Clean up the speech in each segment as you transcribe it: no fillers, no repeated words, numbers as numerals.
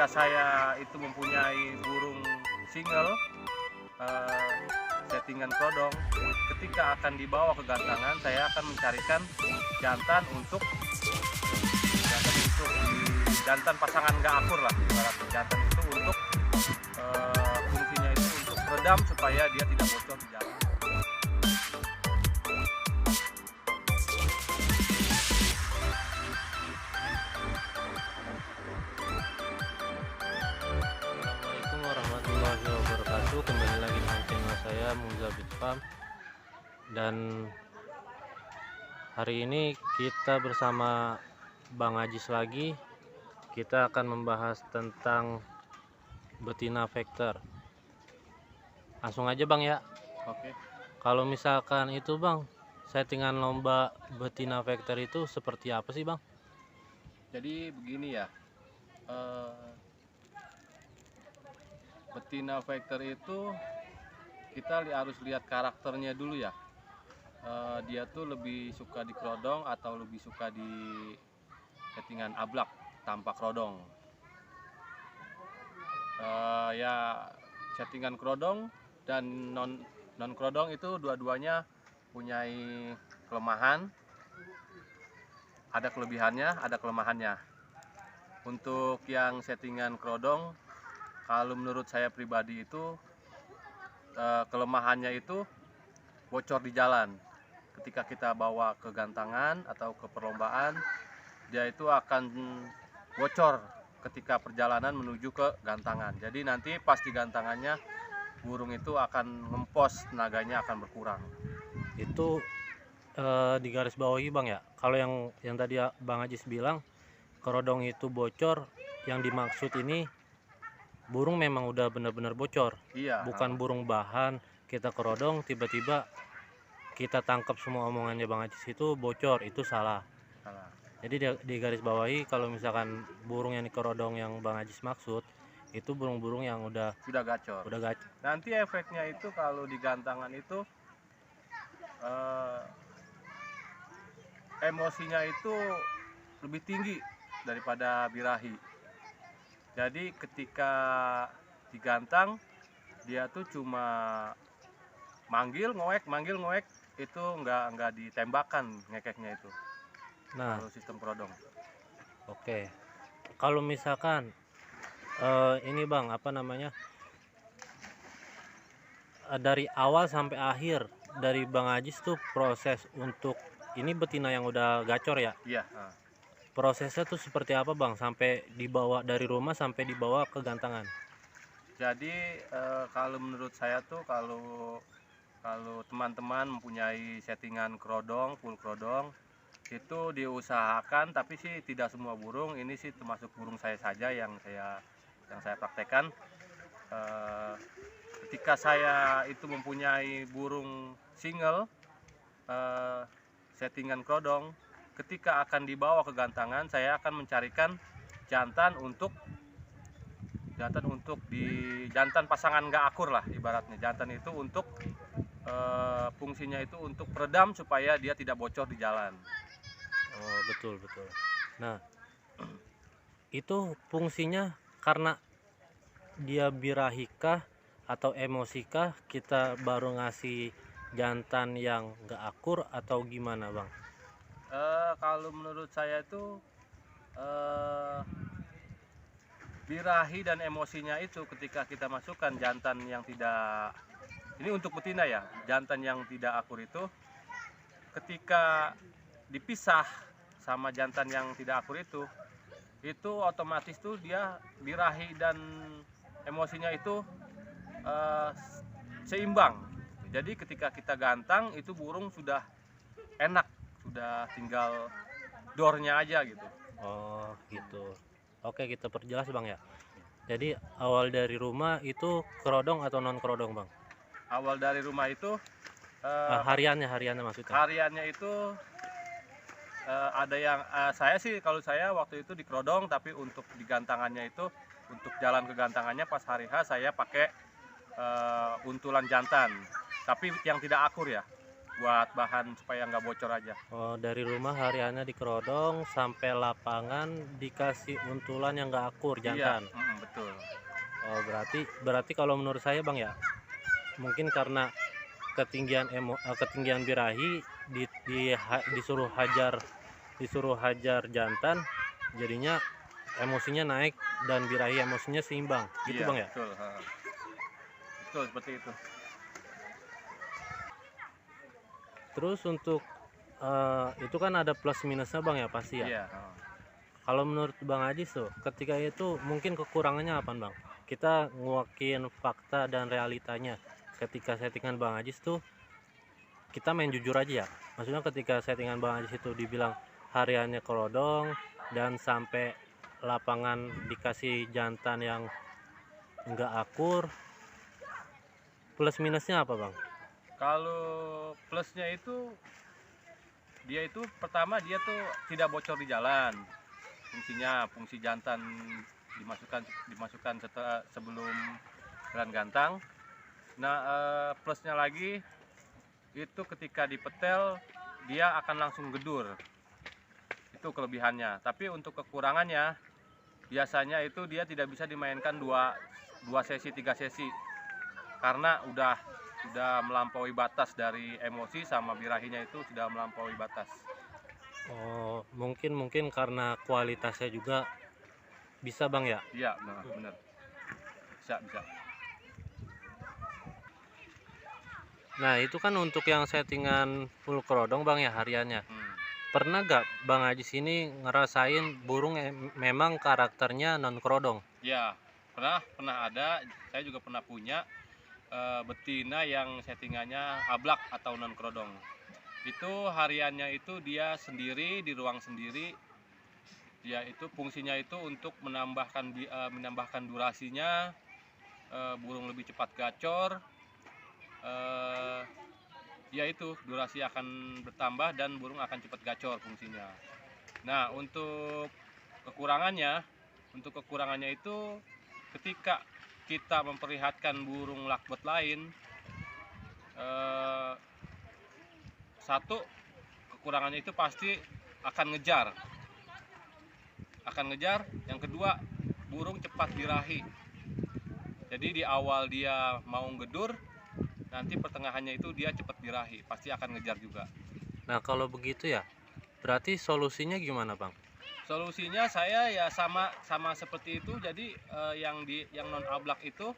ketika saya itu mempunyai burung single settingan kodong, ketika akan dibawa ke gantangan saya akan mencarikan jantan untuk jantan pasangan nggak akur lah, ibaratnya jantan itu untuk fungsinya itu untuk redam supaya dia tidak bocor di jalan. Assalamualaikum warahmatullahi wabarakatuh. Kembali lagi dengan channel saya Muza Beach Farm. Dan hari ini kita bersama Bang Ajis lagi. Kita akan membahas tentang betina vector. Langsung aja Bang ya. Oke. Kalau misalkan itu Bang, settingan lomba betina vector itu seperti apa sih Bang? Jadi begini ya, betina vector itu kita harus lihat karakternya dulu ya. Dia tuh lebih suka di kerodong atau lebih suka di settingan ablak tanpa kerodong. Ya settingan kerodong dan non kerodong itu dua-duanya punyai kelemahan. Ada kelebihannya, ada kelemahannya. Untuk yang settingan kerodong, kalau menurut saya pribadi itu kelemahannya itu bocor di jalan. Ketika kita bawa ke gantangan atau ke perlombaan, dia itu akan bocor ketika perjalanan menuju ke gantangan. Jadi nanti pas di gantangannya burung itu akan ngempos, tenaganya akan berkurang. Itu di garis bawahi Bang ya. Kalau yang tadi Bang Ajis bilang kerodong itu bocor, yang dimaksud ini burung memang udah benar-benar bocor. Iya. Bukan burung bahan kita kerodong tiba-tiba kita tangkap semua omongannya Bang Ajis itu bocor, itu salah. Salah. Jadi di garis bawahi kalau misalkan burung yang dikerodong yang Bang Ajis maksud itu burung-burung yang Sudah gacor. Nanti efeknya itu kalau di gantangan itu emosinya itu lebih tinggi daripada birahi. Jadi ketika digantang dia tuh cuma manggil ngoek itu nggak ditembakkan ngekeknya itu. Nah, kalau sistem kerodong. oke. Kalau misalkan ini Bang, apa namanya? Dari awal sampai akhir dari Bang Ajis tuh proses untuk ini betina yang udah gacor ya. Iya. Prosesnya tuh seperti apa Bang sampai dibawa dari rumah sampai dibawa ke gantangan? Jadi kalau menurut saya tuh kalau teman-teman mempunyai settingan kerodong, full kerodong, itu diusahakan, tapi sih tidak semua burung, ini sih termasuk burung saya saja yang saya praktekkan. Ketika saya itu mempunyai burung single settingan kerodong, ketika akan dibawa ke gantangan saya akan mencarikan jantan untuk jantan pasangan nggak akur lah, ibaratnya jantan itu untuk fungsinya itu untuk peredam supaya dia tidak bocor di jalan. Oh, betul. Nah, itu fungsinya karena dia birahikah atau emosikah kita baru ngasih jantan yang nggak akur atau gimana Bang? Kalau menurut saya itu birahi dan emosinya itu ketika kita masukkan jantan yang tidak, ini untuk betina ya, jantan yang tidak akur itu ketika dipisah sama jantan yang tidak akur itu otomatis tuh dia birahi dan emosinya itu seimbang. Jadi ketika kita gantang itu burung sudah enak, sudah tinggal dornya aja gitu. Oh gitu. Oke, kita perjelas Bang ya. Jadi awal dari rumah itu kerodong atau non kerodong Bang? Awal dari rumah itu Hariannya maksudnya. hariannya itu ada yang kalau saya waktu itu di kerodong, tapi untuk di gantangannya itu untuk jalan ke gantangannya pas hari H saya pakai untulan jantan, tapi yang tidak akur ya, buat bahan supaya nggak bocor aja. Oh, dari rumah hariannya di kerodong sampai lapangan dikasih untulan yang nggak akur jantan. Iya. Oh, berarti kalau menurut saya Bang ya, mungkin karena ketinggian birahi disuruh hajar jantan, jadinya emosinya naik dan birahi emosinya seimbang gitu Iya, Bang ya. betul. Betul seperti itu. Terus untuk itu kan ada plus minusnya Bang ya pasti ya. Iya. Kalau menurut Bang Ajis tuh, ketika itu mungkin kekurangannya apa Bang? Kita nguakin fakta dan realitanya. Ketika settingan Bang Ajis tuh, kita main jujur aja ya. Maksudnya ketika settingan Bang Ajis itu dibilang hariannya kerodong dan sampai lapangan dikasih jantan yang enggak akur, plus minusnya apa Bang? Kalau plusnya itu, dia itu pertama dia tuh tidak bocor di jalan. Fungsi jantan dimasukkan setelah sebelum beran gantang. Nah, plusnya lagi itu ketika dipetel dia akan langsung gedur. Itu kelebihannya. Tapi untuk kekurangannya biasanya itu dia tidak bisa dimainkan dua sesi, 3 sesi. Karena udah melampaui batas dari emosi sama birahinya, itu sudah melampaui batas. Oh, mungkin karena kualitasnya juga bisa Bang ya. Iya, benar. Bisa. Nah, itu kan untuk yang settingan full kerodong Bang ya hariannya. Pernah gak Bang Ajis ini ngerasain burung memang karakternya non kerodong? Ya, pernah ada. Saya juga pernah punya betina yang settingannya ablak atau non kerodong. Itu hariannya itu dia sendiri di ruang sendiri. Dia itu fungsinya itu untuk menambahkan durasinya, burung lebih cepat gacor. Ya itu durasi akan bertambah dan burung akan cepat gacor fungsinya. Nah, untuk kekurangannya itu ketika kita memperlihatkan burung lakbet lain, satu kekurangannya itu pasti akan ngejar. Yang kedua, burung cepat birahi. Jadi di awal dia mau gedur, nanti pertengahannya itu dia cepat birahi, pasti akan ngejar juga. Nah, kalau begitu ya, berarti solusinya gimana Bang? Solusinya saya ya sama seperti itu. Jadi yang non ablak itu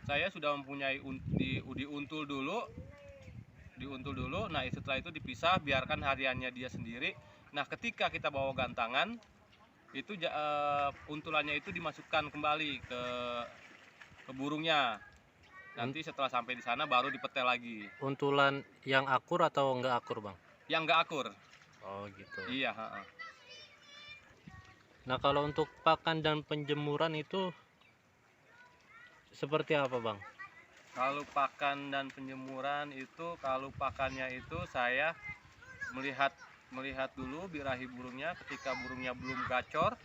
saya sudah mempunyai diuntul dulu. Nah, setelah itu dipisah, biarkan hariannya dia sendiri. Nah, ketika kita bawa gantangan itu untulannya itu dimasukkan kembali ke burungnya. Nanti setelah sampai di sana baru dipetel lagi. Untulan yang akur atau enggak akur Bang? Yang enggak akur. Oh gitu. Iya. Nah, kalau untuk pakan dan penjemuran itu seperti apa Bang? Kalau pakan dan penjemuran itu, kalau pakannya itu saya melihat dulu birahi burungnya. Ketika burungnya belum gacor,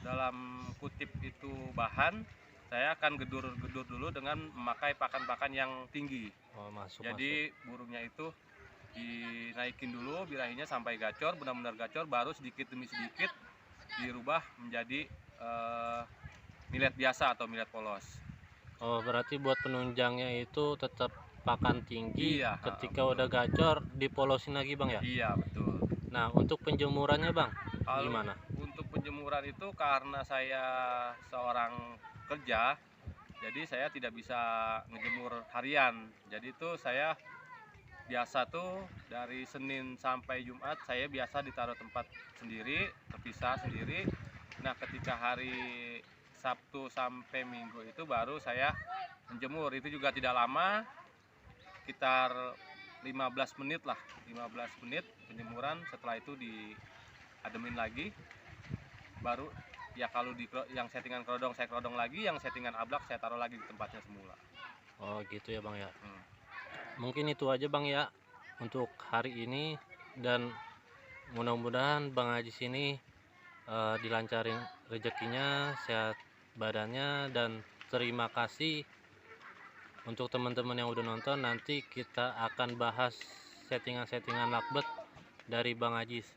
dalam kutip itu bahan, saya akan gedur dulu dengan memakai pakan-pakan yang tinggi. Jadi burungnya itu dinaikin dulu birahinya sampai gacor, benar-benar gacor, baru sedikit demi sedikit dirubah menjadi millet biasa atau millet polos. Oh, berarti buat penunjangnya itu tetap pakan tinggi. Iya, ketika udah gacor dipolosin lagi Bang ya? Iya, betul. Nah, untuk penjemurannya Bang, gimana? Untuk penjemuran itu karena saya seorang kerja, jadi saya tidak bisa ngejemur harian. Jadi itu saya biasa tuh dari Senin sampai Jumat saya biasa ditaruh tempat sendiri, terpisah sendiri. Nah, ketika hari Sabtu sampai Minggu itu baru saya menjemur. Itu juga tidak lama, sekitar 15 menit lah, 15 menit penjemuran. Setelah itu diademin lagi, baru ya kalau yang settingan kerodong saya kerodong lagi, yang settingan ablak saya taruh lagi di tempatnya semula. Oh gitu ya Bang ya. Mungkin itu aja Bang ya untuk hari ini, dan mudah-mudahan Bang Ajis ini dilancarin rezekinya, sehat badannya, dan terima kasih untuk teman-teman yang udah nonton. Nanti kita akan bahas settingan lakbet dari Bang Ajis.